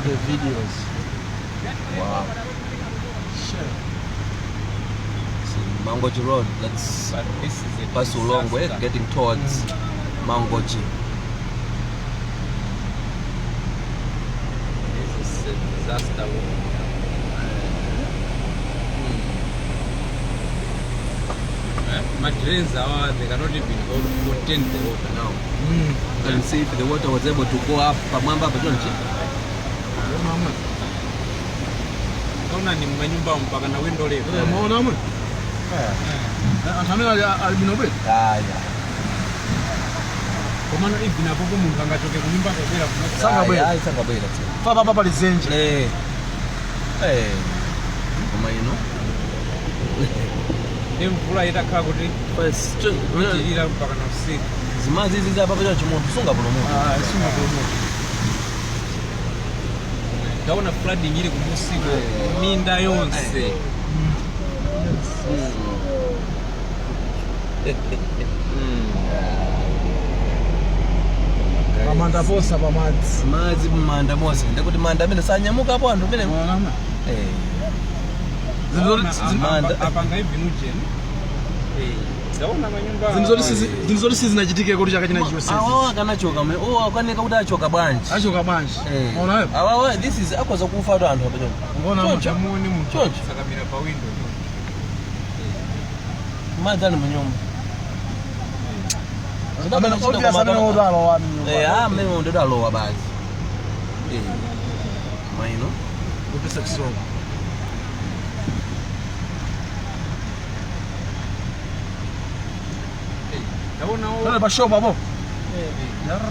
the videos. Wow. Sure. See, Mangochi Road. Let's pass a long way, getting towards Mangochi. This is a disaster. My drains they cannot even contain the water now. And see if the water was able to go up Pamamba, but don't you? Kauna ni manyumba mpaka na window leo. Umeona mwe? Atamela albinobe. Yeah. Kwa maana hivi na popo mungu angachoke kunyumba kwa bila kuna Sanga bwela. Sanga bwela. Papa lizenje. Kama you know. Mvula itakaa kuti kutilira mpaka na usiku. Zimazi hizi za baba chacho muntu sunga buno muntu. Sunga buno. Ndaona flooding ile kumusiku minda yonse. Pamanda posa pamadzi. Madzi pamanda mosa. Ndikuti manda amene sanyamuka hapo anthu amene. Zimanda apanga hivi nujeni. Ndaona manyumba. Zinzoli sizinachitike kuti chaka china chiyose. Awawa kanachoka me. Akaneka kuti achoka bwanji. Achoka bwanji. Unaona hapo? Awawa this is akwaza kufa atu anthu apacho. Ngona mchamuoni muntu. Sakamira pa window. Madani munyumba. Amena obvious amena odala wami. Amena odala wa baadhi. Maino. Kupesa kisomo. Ndaona bashoba hapo. Yarra.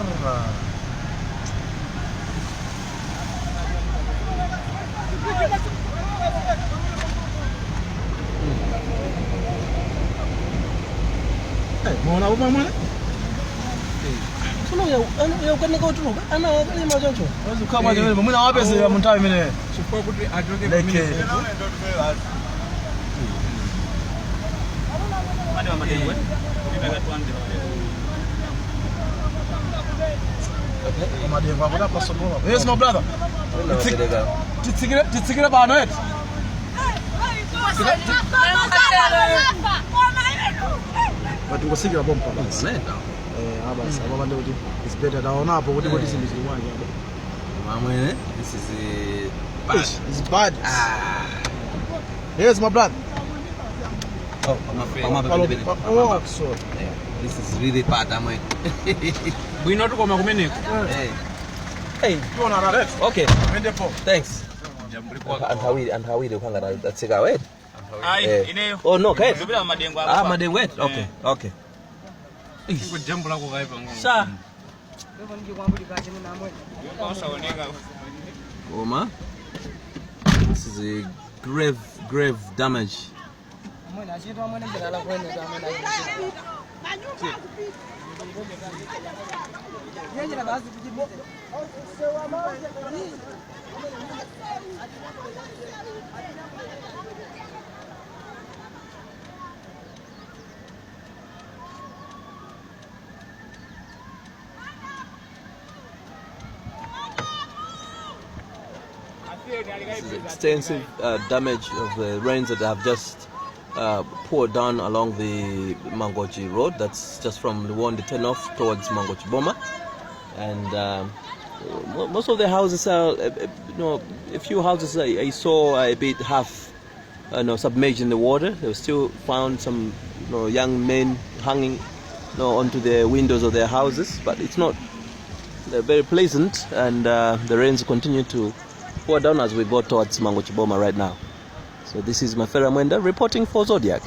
Mona hapo mwana? Sono ya ukaneka utuluka. Ana lima choncho. Wazi kama ndio mwana wapeze ya muntawe mene. Chukua kuti atoke pamene. Mane wa madengwe. Ndaka tuanze. Okay. Madengwe akoda pasobola. Yes my brother. Titsikira bano et. But ngosikira bomba basi. Abasa ababande kuti it's better daona hapo kuti kuti sindi zimwanje hapo. Mamwene this is bad. It's bad. Yes my brother. Oh, sorry. This is really bad, amwe. We not koma kumeneko. Hey, you want to rest? Okay. Mendepo. Thanks. Antawile ukhanga datsika wet. Ineyo. Oh no, kai. Ndobela madengo apa. Madengo wet. Okay. Iko jambo lako kaipa ngomo. Sha. Oma. This is a grave damage. This is extensive damage of the rains that have just poured down along the Mangochi Road. That's just from Liwonde turn-off towards Mangochi Boma, and most of the houses are, a few houses I saw a bit half, submerged in the water. They were still found some, young men hanging, onto the windows of their houses, but it's not very pleasant, and the rains continue to pour down as we go towards Mangochi Boma right now. So this is Mafera Mwenda reporting for Zodiac.